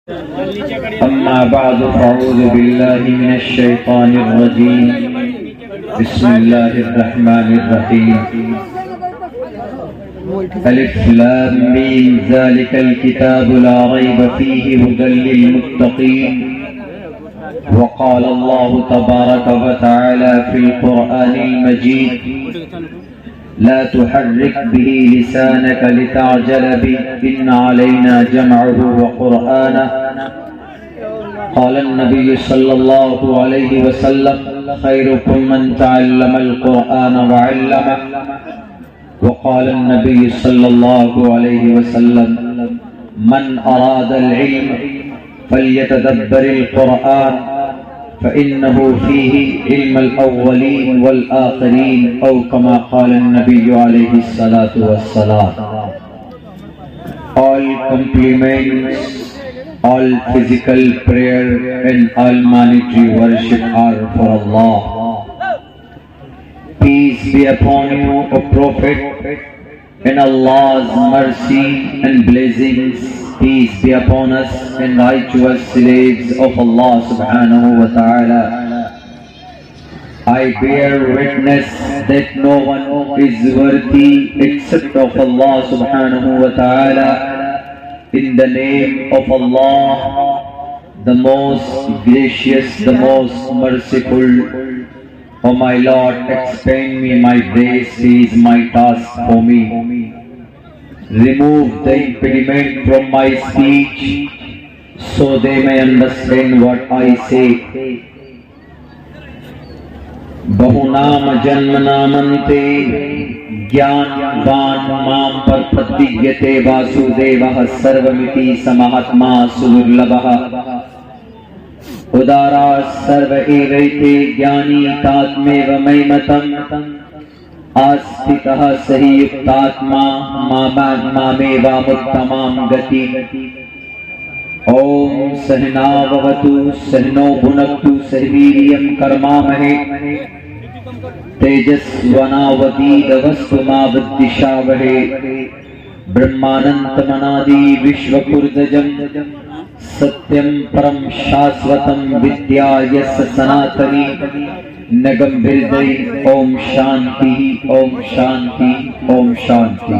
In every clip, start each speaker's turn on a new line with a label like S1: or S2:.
S1: أما بعد فأعوذ بالله من الشيطان الرجيم بسم الله الرحمن الرحيم ألف لام ميم ذلك الكتاب لا ريب فيه هدى للمتقين وقال الله تبارك وتعالى في القرآن المجيد لا تحرك به لسانك لتعجل به إن علينا جمعه وقرآنه قال النبي صلى الله عليه وسلم خيركم من تعلم القرآن وعلمه وقال النبي صلى الله عليه وسلم من أراد العلم فليتدبر القرآن فإنه فيه علم الأولين والآخرين أو كما قال النبي عليه الصلاة والسلام. All compliments, all physical prayer and all monetary worship are for Allah. Peace be upon you, O Prophet, and Allah's mercy and blessings. Peace be upon us and righteous slaves of Allah subhanahu wa ta'ala. I bear witness that no one is worthy except of Allah subhanahu wa ta'ala. In the name of Allah, the most gracious, the most merciful. O my Lord, expand me my grace, is my task for me. Remove the impediment from my speech, so they may understand what I say. Bahunam janmanamante Gyan Van Mam Parpatigyate Vasudevah Sarvamiti Samahatma Sudurlabha Udara Sarva Evaite Gyani Tatmeva Maimatam Astitah Sahiyuktatma Mameva Muttamam Gati Om Sahina Vavatu Sahino Bhunaktu Sahviriyam Karmamahe Tejasvanavati Davastuma Viddishavahe Brahmanantamanadi Vishvakurdajam Satyam Param Shasvatam Vidya Yasa Sanatani Nagam Virdai Om Shanti Om Shanti Om Shanti.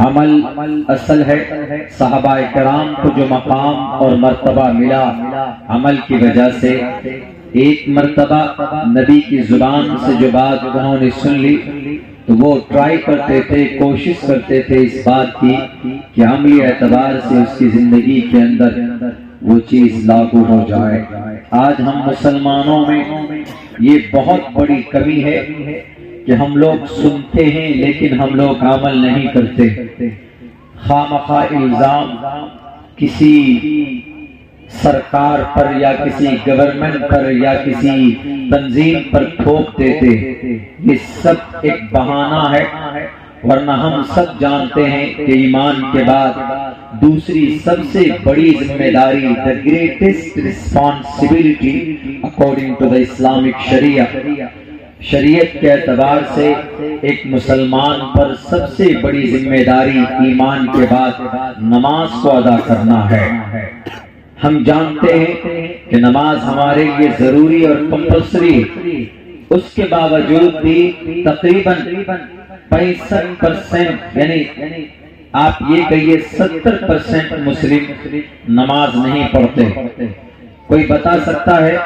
S1: عمل اصل ہے. صحابہ کرام کو جو مقام اور مرتبہ ملا عمل کی وجہ سے، ایک مرتبہ نبی کی زبان سے جو بات انہوں نے سن لی تو وہ ٹرائی کرتے تھے، کوشش کرتے تھے اس بات کی کہ عملی اعتبار سے اس کی زندگی کے اندر وہ چیز لاگو ہو جائے. آج ہم مسلمانوں میں یہ بہت بڑی کمی ہے کہ ہم لوگ سنتے ہیں لیکن ہم لوگ عمل نہیں کرتے. خامخواہ الزام کسی سرکار پر یا کسی گورنمنٹ پر یا کسی تنظیم پر تھوپ دیتے. یہ سب ایک بہانہ ہے، ورنہ ہم سب جانتے ہیں کہ ایمان کے بعد دوسری سب سے بڑی ذمہ داری، the greatest responsibility according to the Islamic Sharia، شریعت کے اعتبار سے ایک مسلمان پر سب سے بڑی ذمہ داری ایمان کے بعد نماز کو ادا کرنا ہے. ہم جانتے ہیں کہ نماز ہمارے لیے ضروری اور کمپلسری، اس کے باوجود بھی تقریباً 65% یعنی آپ یہ کہیے 70% مسلم نماز نہیں پڑھتے. کوئی بتا سکتا ہے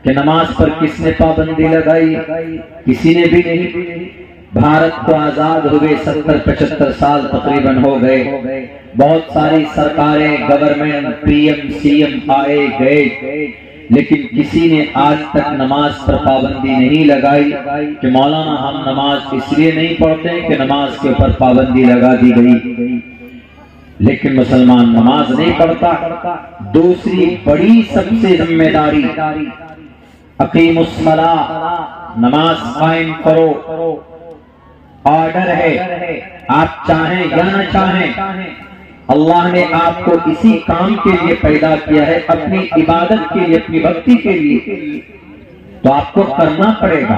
S1: کہ نماز پر کس نے پابندی لگائی؟ کسی نے بھی نہیں. بھارت کو آزاد ہوئے 70-75 سال تقریباً ہو گئے. بہت ساری سرکاریں، government, P M C M آئے گئے، لیکن کسی نے آج تک نماز پر پابندی نہیں لگائی کہ مولانا ہم نماز اس لیے نہیں پڑھتے کہ نماز کے اوپر پابندی لگا دی گئی. لیکن مسلمان نماز نہیں پڑھتا. دوسری بڑی سب سے ذمہ داری، اقیم الصلاۃ، نماز قائم کرو. آرڈر ہے، آپ چاہیں یا نہ چاہیں، اللہ نے آپ کو اسی کام کے لیے پیدا کیا ہے، اپنی عبادت کے لیے، اپنی بھکتی کے لیے، تو آپ کو کرنا پڑے گا.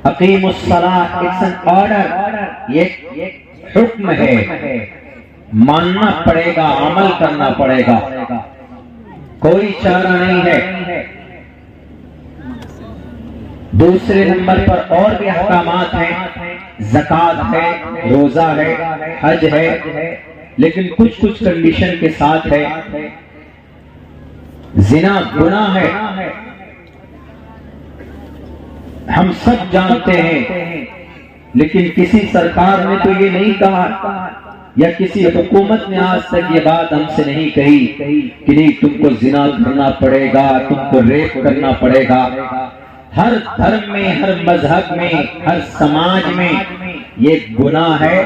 S1: اقیم الصلاۃ اٹس این آرڈر، یہ حکم ہے، ماننا پڑے گا، عمل کرنا پڑے گا، کوئی چارہ نہیں ہے. دوسرے نمبر پر اور بھی احکامات ہیں، زکوٰۃ ہے، روزہ ہے، حج ہے، لیکن کچھ کنڈیشن کے ساتھ ہے. زنا گناہ ہے، ہم سب جانتے ہیں، لیکن کسی سرکار نے تو یہ نہیں کہا یا کسی حکومت نے آج تک یہ بات ہم سے نہیں کہی کہ نہیں تم کو زنا کرنا پڑے گا، تم کو ریپ کرنا پڑے گا. ہر دھرم میں، ہر مذہب میں، ہر سماج میں یہ گناہ ہے.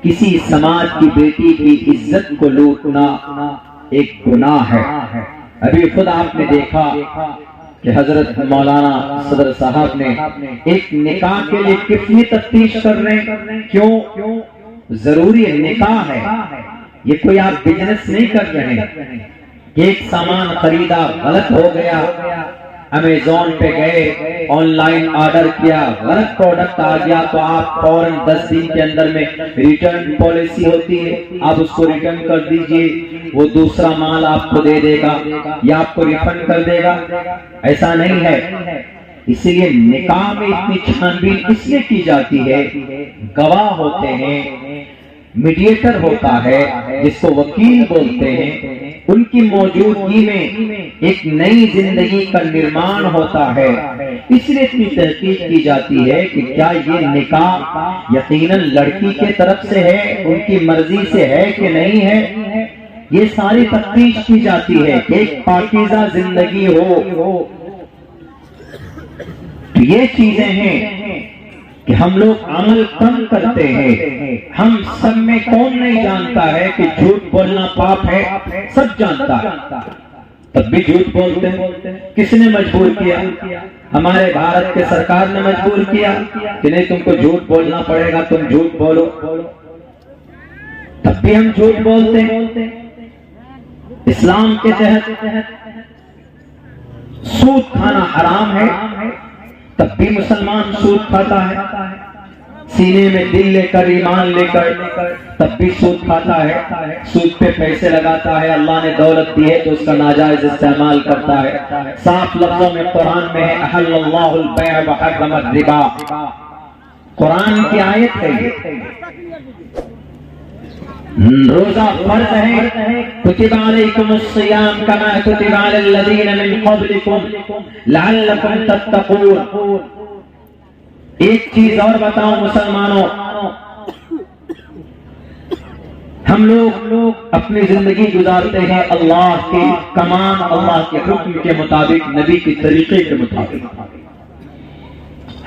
S1: کسی سماج کی بیٹی کی عزت کو لوٹنا ایک گناہ ہے. ابھی خود آپ نے دیکھا کہ حضرت مولانا صدر صاحب نے ایک نکاح کے لیے کتنی تفتیش کر رہے ہیں. کیوں؟ ضروری نکاح ہے، یہ کوئی آپ بزنس نہیں کر رہے ہیں. ایک سامان خریدا، غلط ہو گیا، امیزون پہ گئے، آن لائن آرڈر کیا، غلط پروڈکٹ آ گیا تو آپ فوراً 10 دن کے اندر میں ریٹرن پالیسی ہوتی ہے، آپ اس کو ریٹرن کر دیجئے، وہ دوسرا مال آپ کو دے دے گا یا آپ کو ریفنڈ کر دے گا. ایسا نہیں ہے. اس لیے نکاح میں اتنی چھانبین اس لیے کی جاتی ہے، گواہ ہوتے ہیں، میڈیٹر ہوتا ہے جس کو وکیل بولتے ہیں، ان کی موجودگی میں ایک نئی زندگی کا نرمان ہوتا ہے. اس لیے اتنی تحقیق کی جاتی ہے کہ کیا یہ نکاح یقیناً لڑکی کے طرف سے ہے، ان کی مرضی سے ہے کہ نہیں ہے. یہ ساری تفتیش کی جاتی ہے کہ ایک پاکیزہ زندگی ہو. یہ چیزیں ہیں کہ ہم لوگ عمل کم کرتے ہیں. ہم سب میں کون نہیں جانتا ہے کہ جھوٹ بولنا پاپ ہے؟ سب جانتا ہے، تب بھی جھوٹ بولتے ہیں. کس نے مجبور کیا؟ ہمارے بھارت کے سرکار نے مجبور کیا کہ نہیں تم کو جھوٹ بولنا پڑے گا، تم جھوٹ بولو. تب بھی ہم جھوٹ بولتے ہیں. اسلام کے تحت سود کھانا حرام ہے، تب بھی مسلمان سود کھاتا ہے. سینے میں دل لے کر، ایمان لے کر، تب بھی سود کھاتا ہے، سود پہ پیسے لگاتا ہے. اللہ نے دولت دی ہے تو اس کا ناجائز استعمال کرتا ہے. صاف لفظوں میں قرآن میں ہے احل اللہ البیع وحرم الربا، قرآن کی آیت ہے یہ. روزہ فرض ہے. کتب علیکم الصیام کما کتب علی الذین من قبلکم لعلکم تتقون. ایک چیز اور بتاؤں مسلمانوں، ہم لوگ اپنی زندگی گزارتے ہیں اللہ کے کمان، اللہ کے حکم کے مطابق، نبی کے طریقے کے مطابق.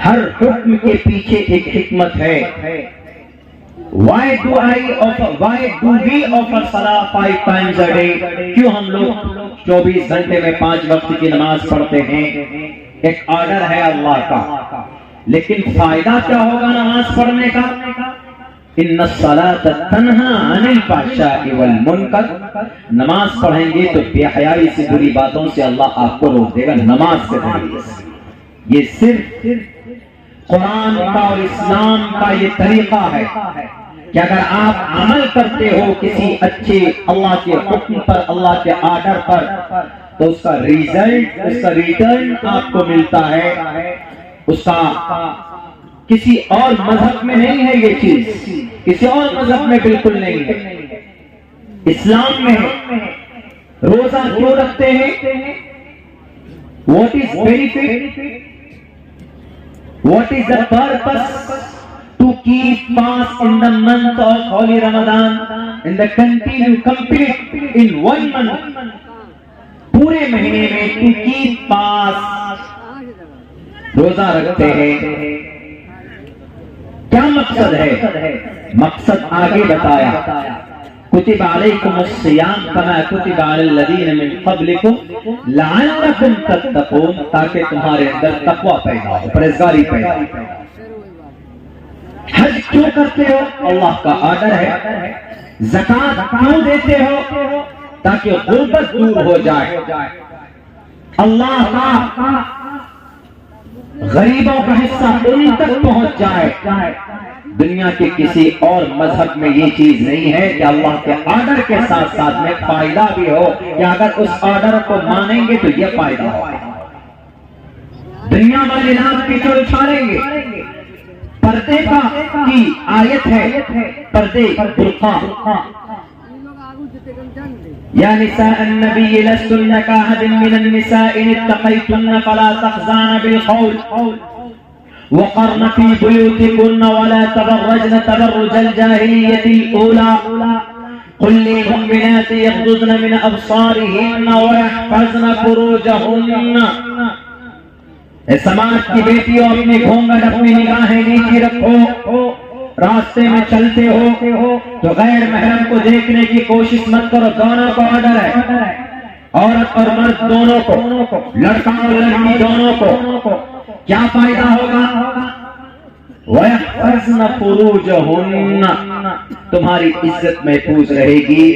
S1: ہر حکم کے پیچھے ایک حکمت ہے. Why do we offer salah 5 times a day؟ کیوں ہم لوگ 24 گھنٹے میں 5 وقت کی نماز پڑھتے ہیں؟ ایک آرڈر ہے اللہ کا، لیکن فائدہ کیا ہوگا نماز پڑھنے کا؟ ان الصلاۃ تنہا عن الفحشاء والمنکر. نماز پڑھیں گے تو بے حیائی سے، بری باتوں سے اللہ آپ کو روک دے گا نماز کے ذریعے سے. یہ صرف قرآن کا اور اسلام کا یہ طریقہ ہے کہ اگر آپ عمل کرتے ہو کسی اچھے اللہ کے حکم پر، اللہ کے آرڈر پر، تو اس کا ریزلٹ، اس کا ریٹرن آپ کو ملتا ہے. اس کا کسی اور مذہب میں نہیں ہے یہ چیز، کسی اور مذہب میں بالکل نہیں ہے، اسلام میں ہے. روزہ کیوں رکھتے ہیں؟ What is benefit? What is the purpose to keep fast in the month of Holy Ramadan, in the complete in 1 month, پورے مہینے میں to keep fast روزہ رکھتے ہیں؟ کیا مقصد ہے؟ مقصد آگے بتایا. کتب علیکم الصیام کما کتب علی الذین من قبلکم لعلکم تتقون، تاکہ تمہارے اندر تقوی پیدا ہو، پرہیزگاری پیدا ہو. حج کیوں کرتے ہو؟ اللہ کا آرڈر ہے. زکوٰۃ کیوں دیتے ہو؟ تاکہ غربت دور ہو جائے، اللہ کا غریبوں کا حصہ ان تک پہنچ جائے. دنیا کے کسی اور مذہب میں یہ چیز نہیں ہے کہ اللہ کے آرڈر کے ساتھ ساتھ میں فائدہ بھی ہو، کہ اگر اس آرڈر کو مانیں گے تو یہ فائدہ ہو. دنیا والے نام پیچھے اچھالیں گے. پردے کی آیت ہے، پردے برقع. یا نساء النبی لستن کاحد من النساء ان اتقیتن فلا تخضعن بالقول وقرن في بيوتكن ولا تبرجن تبرج الجاهلية الأولى قل للمؤمنات يغضضن من أبصارهن ويحفظن فروجهن. سماج کی بیٹیوں اپنی گھونگھٹ، اپنی نگاہیں نیچی رکھو. راستے میں چلتے ہو تو غیر محرم کو دیکھنے کی کوشش مت کرو. دونوں کو آرڈر ہے، عورت اور مرد دونوں کو، لڑکا اور لڑکی دونوں کو. کیا فائدہ ہوگا؟ وَيَحْفَظْنَ فُرُوجَهُنَّ، تمہاری عزت محفوظ رہے گی.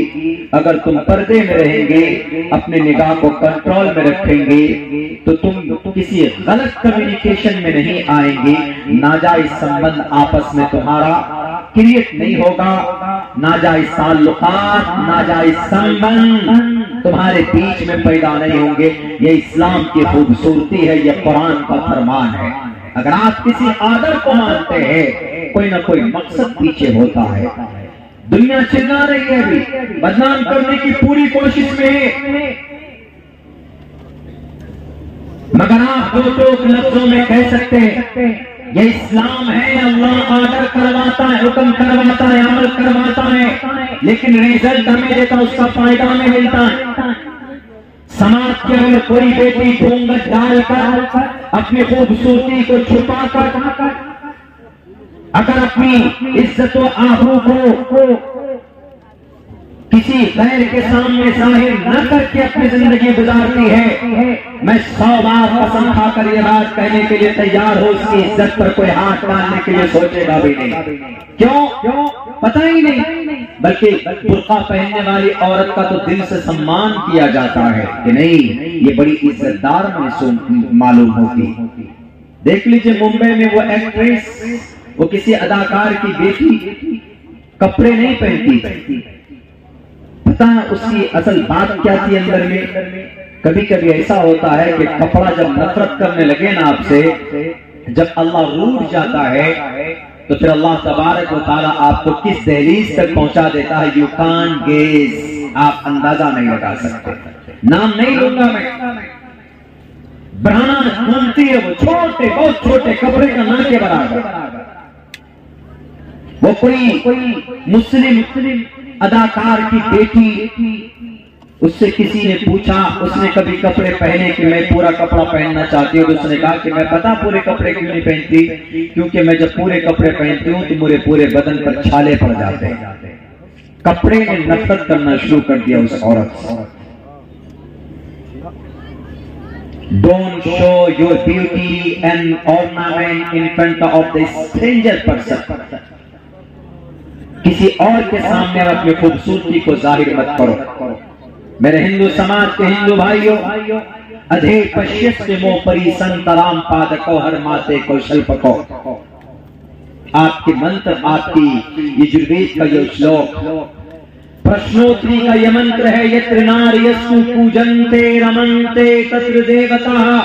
S1: اگر تم پردے میں رہیں گے، اپنے نگاہ کو کنٹرول میں رکھیں گے، تو تم کسی غلط کمیونیکیشن میں نہیں آئیں گے. ناجائز سمبند آپس میں تمہارا کریٹ نہیں ہوگا. ناجائز تعلقات، ناجائز سمبند تمہارے بیچ میں پیدا نہیں ہوں گے. یہ اسلام کی خوبصورتی ہے، یہ قرآن کا فرمان ہے. اگر آپ کسی آرڈر کو مانتے ہیں، کوئی نہ کوئی مقصد پیچھے ہوتا ہے. دنیا چلا رہی ہے، ابھی بدنام کرنے کی پوری کوشش میں ہے، مگر آپ دو لفظوں میں کہہ سکتے ہیں یہ اسلام ہے. اللہ آرڈر کرواتا ہے، حکم کرواتا ہے، عمل کرواتا ہے، لیکن ریزلٹ ہمیں دیتا، اس کا فائدہ ہمیں ملتا ہے. سماج کے اندر کوئی بیٹی گھونگھٹ ڈال کر، اپنی خوبصورتی کو چھپا کر، اگر اپنی عزت و آبرو کو کسی غیر کے سامنے ظاہر نہ کر کے اپنی زندگی گزارتی ہے، میں 100 بار قسم کھا کر یہ بات کہنے کے لیے تیار ہوں، اس کی عزت پر کوئی ہاتھ ڈالنے کے لیے سوچے گا بھی نہیں. کیوں؟ پتہ ہی نہیں. بلکہ برقع پہننے والی عورت کا تو دل سے سمان کیا جاتا ہے کہ نہیں، یہ بڑی عزت دار معلوم ہوتی. دیکھ لیجئے ممبئی میں وہ ایکٹریس، وہ کسی اداکار کی بیٹی کپڑے نہیں پہنتی. پتہ ہے اس کی اصل بات کیا تھی اندر میں؟ کبھی کبھی ایسا ہوتا ہے کہ کپڑا جب نفرت کرنے لگے نا آپ سے، جب اللہ روٹ جاتا ہے تو پھر اللہ تبارک و تعالیٰ آپ کو کس دہلیز تک پہنچا دیتا ہے. یو کان گیز, آپ اندازہ نہیں لگا سکتے. نام نہیں لوں گا میں. برہنہ گھومتی ہے, وہ چھوٹے بہت چھوٹے کپڑے کا نہ کے برابر. وہ کوئی مسلم اداکار کی بیٹی, اس سے کسی نے پوچھا, اس نے کبھی کپڑے پہنے کہ میں پورا کپڑا پہننا چاہتی ہوں, تو اس نے کہا کہ میں پتا پورے کپڑے کیوں نہیں پہنتی, کیونکہ میں جب پورے کپڑے پہنتی ہوں تو میرے پورے بدن پر چھالے پڑ جاتے ہیں. کپڑے نے نفرت کرنا شروع کر دیا اس عورت سے. Don't show your beauty and ornament in front of the stranger person. کسی اور کے سامنے اپنی خوبصورتی کو ظاہر مت کرو. میرے ہندو سماج کے ہندو بھائیوں, ادھے پشیس مو پری سنترام پادکو ہر ماتے کو شلپکو. آپ کی منتر, آپ کی یجروید کا یہ شلوک, پرشنوتری کا یہ منتر ہے, یتر ناریستو پوجنتے رمنتے تتر دیوتا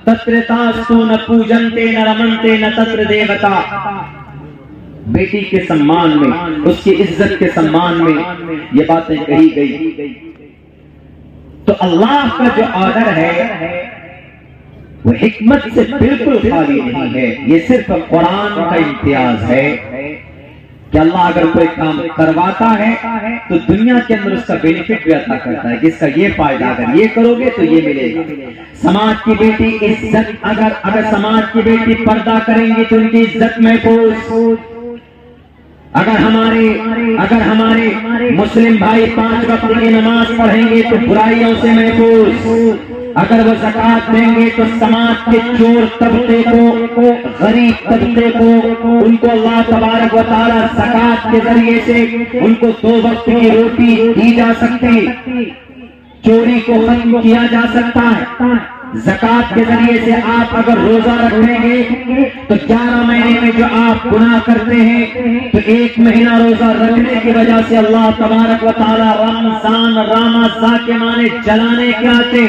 S1: تتر تاستو نہ پوجنتے نہ رمنتے نہ تتر دیوتا. بیٹی کے سمان میں, اس کی عزت کے سمان میں یہ باتیں کہی گئی. تو اللہ کا جو آرڈر ہے وہ حکمت سے بالکل خالی نہیں ہے. یہ صرف قرآن کا امتیاز ہے کہ اللہ اگر کوئی کام کرواتا ہے تو دنیا کے اندر اس کا بینیفٹ بھی عطا کرتا ہے کہ اس کا یہ فائدہ, اگر یہ کرو گے تو یہ ملے گا. سماج کی بیٹی عزت, اگر سماج کی بیٹی پردہ کریں گی تو ان کی عزت محفوظ. اگر ہمارے مسلم بھائی 5 وقت کی نماز پڑھیں گے تو برائیوں سے محفوظ. اگر وہ زکوٰۃ دیں گے تو سماج کے چور طبقے کو, غریب طبقے کو, ان کو اللہ تبارک و تعالیٰ زکوٰۃ کے ذریعے سے ان کو 2 وقت کی روٹی دی جا سکتی, چوری کو ختم کیا جا سکتا ہے. زکوٰۃ کے ذریعے سے آپ اگر روزہ رکھیں گے تو 11 مہینے میں جو آپ گناہ کرتے ہیں تو 1 مہینہ روزہ رکھنے کی وجہ سے اللہ تبارک و تعالیٰ رمضان رامازا کے معنی جلانے کے آتے,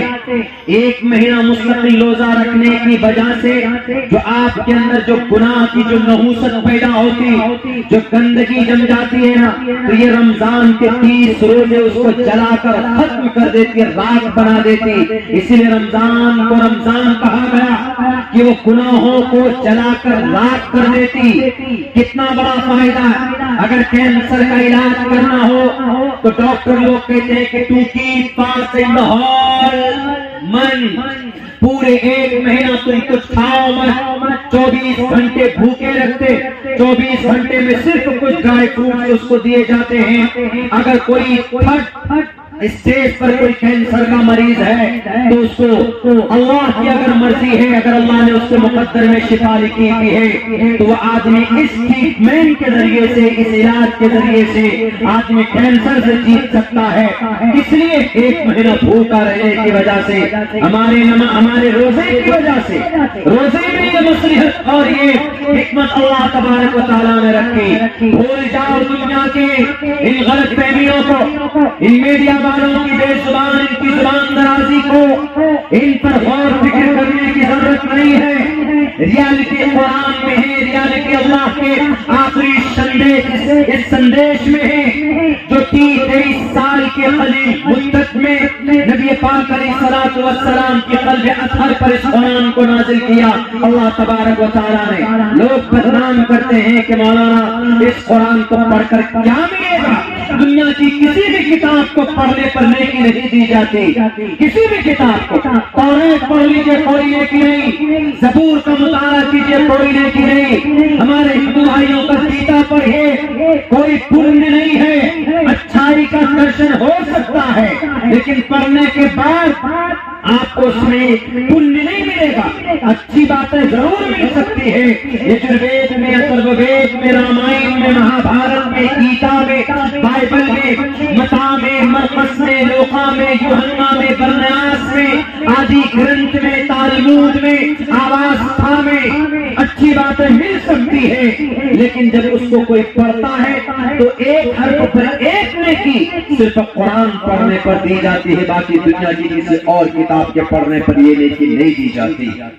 S1: 1 مہینہ مستقل روزہ رکھنے کی وجہ سے جو آپ کے اندر جو گناہ کی جو نحوست پیدا ہوتی, جو گندگی جم جاتی ہے نا, تو یہ رمضان کے 30 روزے اس کو جلا کر ختم کر دیتی, راکھ بنا دیتی. اسی لیے رمضان کو رمضان کہا گیا کہ وہ گناہوں کو جلا کر راکھ کر دیتی. کتنا بڑا فائدہ ہے. اگر کینسر کا علاج کرنا ہو تو ڈاکٹر لوگ کہتے ہیں کہ تو کی پاس من پورے 1 مہینہ تم کچھ کھاؤ مت, 24 گھنٹے بھوکے رکھتے, 24 گھنٹے میں صرف کچھ ڈرائی فروٹ اس کو دیے جاتے ہیں. اگر کوئی اسٹیج پر کوئی کینسر کا مریض ہے تو اس کو اللہ کی اگر مرضی ہے, اگر اللہ نے اس کے مقدر میں شفا لکھی ہے تو وہ آدمی اس ٹریٹمنٹ کے ذریعے سے, اس علاج کے ذریعے سے آدمی کینسر سے جیت سکتا ہے. اس لیے 1 مہینہ بھوکا رہنے کی وجہ سے, ہمارے روزے کی وجہ سے, روزے میں یہ مصلحت اور یہ حکمت اللہ تبارک و تعالیٰ نے رکھی. بھول جاؤ دنیا کے ان غلط فہمیوں کو, ان میڈیا والوں کی بے زبان, ان کی زبان درازی کو, ان پر غور فکر کرنے کی ضرورت نہیں ہے. ریالٹی قرآن میں ہے, ریالٹی اللہ کے آخری سندیش, اس سندیش میں ہے جو 23 سال کے قلیب مدت میں نبی پاک علیہ الصلوۃ والسلام کی قلب اطہر پر اس قرآن کو نازل کیا. اللہ تبارک و تعالیٰ نے, لوگ بدنام کرتے ہیں کہ مولانا اس قرآن کو پڑھ کر کیا ملے گا. دنیا کی کسی بھی کتاب کو پڑھنے پر نیکی نہیں دی جاتی, کسی بھی کتاب کو. توریت پڑھ لیجیے کوئی نیکی نہیں, زبور کا مطالعہ کیجیے کوئی نیکی نہیں, ہمارے ہندو بھائیوں کا گیتا پڑھیے کوئی پنیہ نہیں ہے. اچھائی کا درشن ہو سکتا ہے لیکن پڑھنے کے بعد آپ کو اس میں پنیہ نہیں ملے گا. اچھی باتیں ضرور مل سکتی ہے. یجروید میں, اتھروید میں, رامائن میں, مہا بھارت میں, گیتا میں, بائبل میں, متا میں, مرقس میں, لوقا میں, یوحنا میں, برنیاس میں, آدی گرنتھ میں, تالمود میں, آواستھا میں اچھی باتیں مل سکتی ہے. لیکن جب اس کو کوئی پڑھتا ہے تو 1 حرف پر 1 نیکی صرف قرآن پڑھنے پر دی جاتی ہے, باقی دنیا کی کسی اور کتاب کے پڑھنے پر یہ نیکی نہیں دی جاتی.